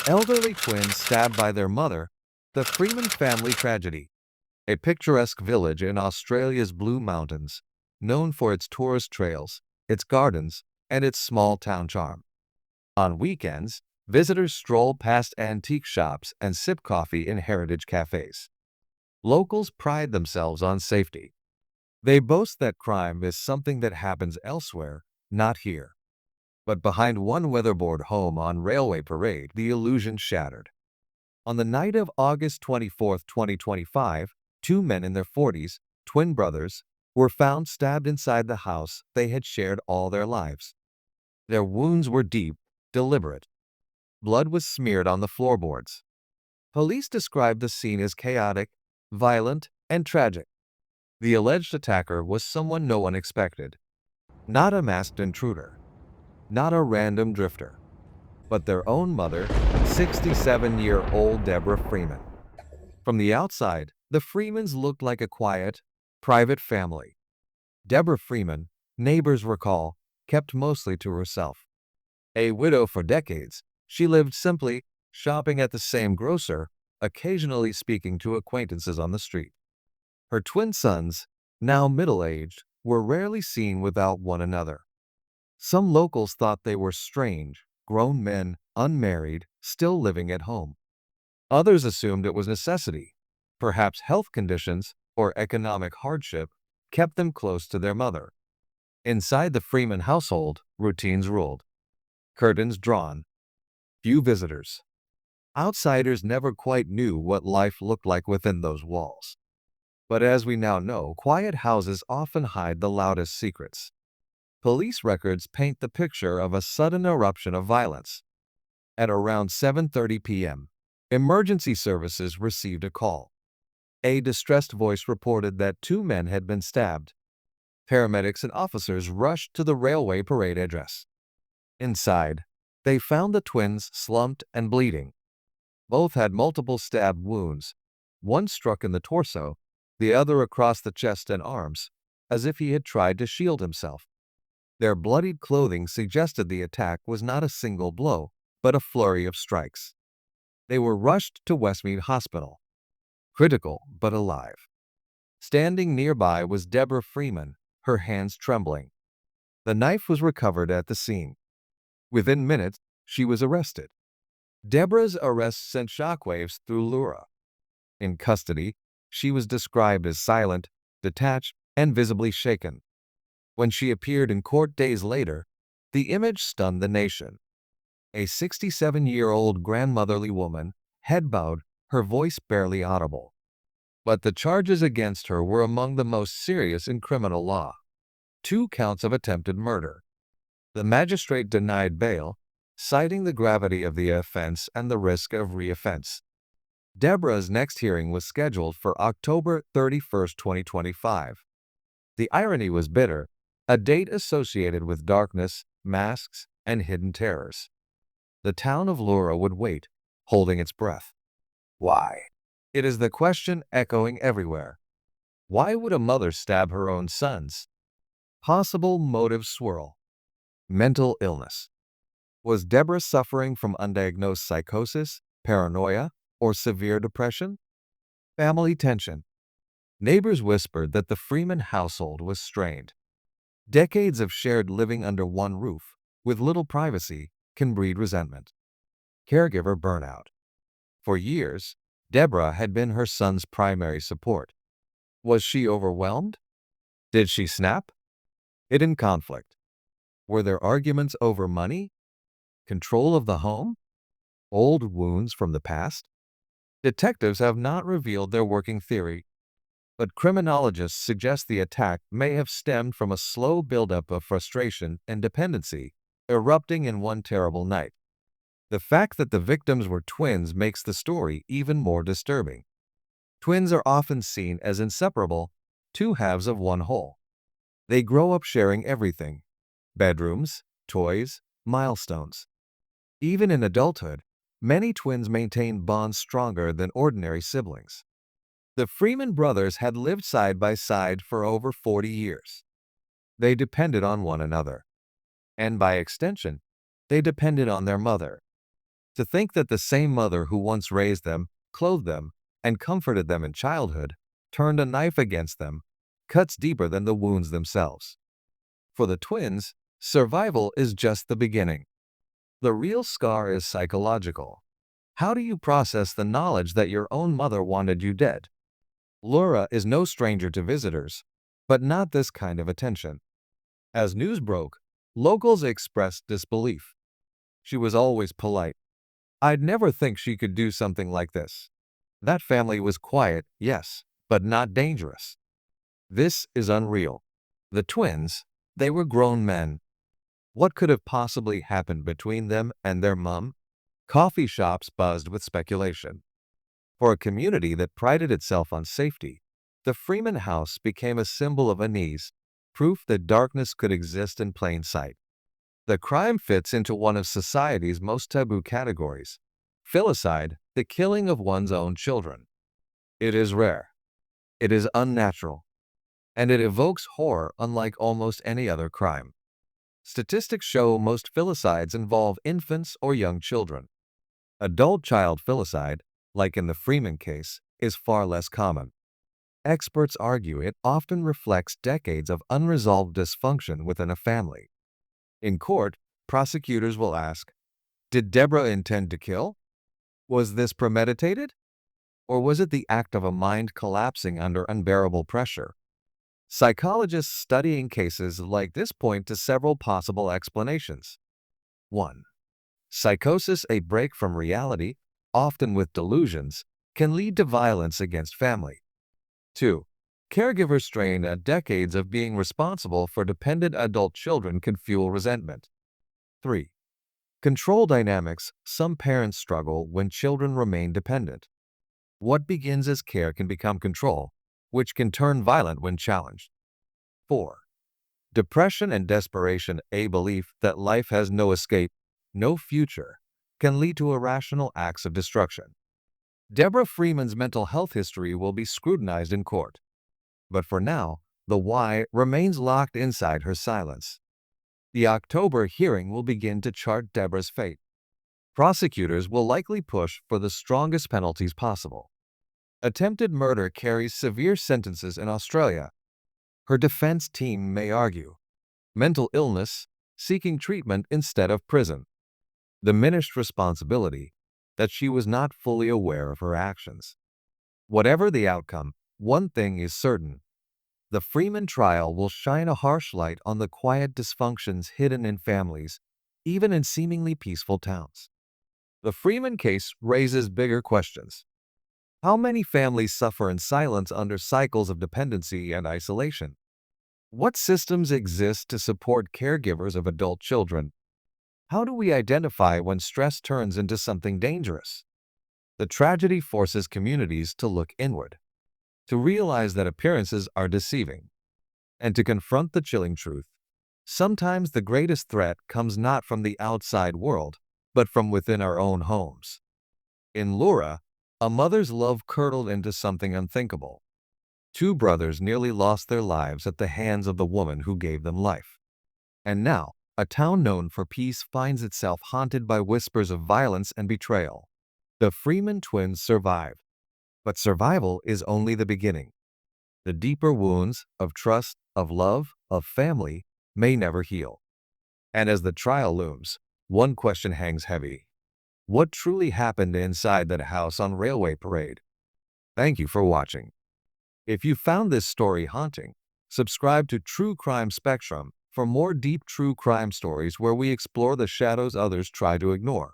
Elderly twins stabbed by their mother, the Freeman family tragedy. A picturesque village in Australia's Blue Mountains, known for its tourist trails, its gardens, and its small town charm. On weekends, visitors stroll past antique shops and sip coffee in heritage cafes. Locals pride themselves on safety. They boast that crime is something that happens elsewhere, not here. But behind one weatherboard home on Railway Parade, the illusion shattered. On the night of August 24, 2025, two men in their 40s, twin brothers, were found stabbed inside the house they had shared all their lives. Their wounds were deep, deliberate. Blood was smeared on the floorboards. Police described the scene as chaotic, violent, and tragic. The alleged attacker was someone no one expected. Not a masked intruder. Not a random drifter. But their own mother, 67-year-old Deborah Freeman. From the outside, the Freemans looked like a quiet, private family. Deborah Freeman, neighbors recall, kept mostly to herself. A widow for decades, she lived simply, shopping at the same grocer, occasionally speaking to acquaintances on the street. Her twin sons, now middle-aged, were rarely seen without one another. Some locals thought they were strange, grown men, unmarried, still living at home. Others assumed it was necessity. Perhaps health conditions or economic hardship kept them close to their mother. Inside the Freeman household, routines ruled. Curtains drawn. Few visitors. Outsiders never quite knew what life looked like within those walls. But as we now know, quiet houses often hide the loudest secrets. Police records paint the picture of a sudden eruption of violence. At around 7:30 p.m., emergency services received a call. A distressed voice reported that two men had been stabbed. Paramedics and officers rushed to the Railway Parade address. Inside, they found the twins slumped and bleeding. Both had multiple stab wounds, one struck in the torso, the other across the chest and arms, as if he had tried to shield himself. Their bloodied clothing suggested the attack was not a single blow, but a flurry of strikes. They were rushed to Westmead Hospital. Critical, but alive. Standing nearby was Deborah Freeman, her hands trembling. The knife was recovered at the scene. Within minutes, she was arrested. Deborah's arrest sent shockwaves through Lura. In custody, she was described as silent, detached, and visibly shaken. When she appeared in court days later, the image stunned the nation. A 67-year-old grandmotherly woman, head bowed, her voice barely audible. But the charges against her were among the most serious in criminal law. 2 counts of attempted murder. The magistrate denied bail, citing the gravity of the offense and the risk of reoffense. Deborah's next hearing was scheduled for October 31, 2025. The irony was bitter, a date associated with darkness, masks, and hidden terrors. The town of Lura would wait, holding its breath. Why? It is the question echoing everywhere. Why would a mother stab her own sons? Possible motive swirl. Mental illness. Was Deborah suffering from undiagnosed psychosis, paranoia, or severe depression? Family tension. Neighbors whispered that the Freeman household was strained. Decades of shared living under one roof, with little privacy, can breed resentment. Caregiver burnout. For years, Deborah had been her son's primary support. Was she overwhelmed? Did she snap? Hidden conflict. Were there arguments over money? Control of the home? Old wounds from the past? Detectives have not revealed their working theory, but criminologists suggest the attack may have stemmed from a slow buildup of frustration and dependency, erupting in one terrible night. The fact that the victims were twins makes the story even more disturbing. Twins are often seen as inseparable, 2 halves of one whole. They grow up sharing everything: bedrooms, toys, milestones. Even in adulthood, many twins maintain bonds stronger than ordinary siblings. The Freeman brothers had lived side by side for over 40 years. They depended on one another. And by extension, they depended on their mother. To think that the same mother who once raised them, clothed them, and comforted them in childhood, turned a knife against them, cuts deeper than the wounds themselves. For the twins, survival is just the beginning. The real scar is psychological. How do you process the knowledge that your own mother wanted you dead? Laura is no stranger to visitors, but not this kind of attention. As news broke, locals expressed disbelief. She was always polite. I'd never think she could do something like this. That family was quiet, yes, but not dangerous. This is unreal. The twins, they were grown men. What could have possibly happened between them and their mom? Coffee shops buzzed with speculation. For a community that prided itself on safety, the Freeman house became a symbol of unease, proof that darkness could exist in plain sight. The crime fits into one of society's most taboo categories: filicide, the killing of one's own children. It is rare. It is unnatural. And it evokes horror unlike almost any other crime. Statistics show most filicides involve infants or young children. Adult child filicide, like in the Freeman case, is far less common. Experts argue it often reflects decades of unresolved dysfunction within a family. In court, prosecutors will ask, did Deborah intend to kill? Was this premeditated? Or was it the act of a mind collapsing under unbearable pressure? Psychologists studying cases like this point to several possible explanations. 1. Psychosis, a break from reality, often with delusions, can lead to violence against family. 2. Caregiver strain, decades of being responsible for dependent adult children can fuel resentment. 3. Control dynamics, some parents struggle when children remain dependent. What begins as care can become control, which can turn violent when challenged. 4. Depression and desperation, a belief that life has no escape, no future, can lead to irrational acts of destruction. Deborah Freeman's mental health history will be scrutinized in court. But for now, the why remains locked inside her silence. The October hearing will begin to chart Deborah's fate. Prosecutors will likely push for the strongest penalties possible. Attempted murder carries severe sentences in Australia. Her defense team may argue mental illness, seeking treatment instead of prison. Diminished responsibility, that she was not fully aware of her actions. Whatever the outcome, one thing is certain. The Freeman trial will shine a harsh light on the quiet dysfunctions hidden in families, even in seemingly peaceful towns. The Freeman case raises bigger questions. How many families suffer in silence under cycles of dependency and isolation? What systems exist to support caregivers of adult children? How do we identify when stress turns into something dangerous? The tragedy forces communities to look inward, to realize that appearances are deceiving, and to confront the chilling truth. Sometimes the greatest threat comes not from the outside world, but from within our own homes. In Laura, a mother's love curdled into something unthinkable. 2 brothers nearly lost their lives at the hands of the woman who gave them life. And now, a town known for peace finds itself haunted by whispers of violence and betrayal. The Freeman twins survive. But survival is only the beginning. The deeper wounds of trust, of love, of family may never heal. And as the trial looms, one question hangs heavy. What truly happened inside that house on Railway Parade? Thank you for watching. If you found this story haunting, subscribe to True Crime Spectrum for more deep true crime stories where we explore the shadows others try to ignore.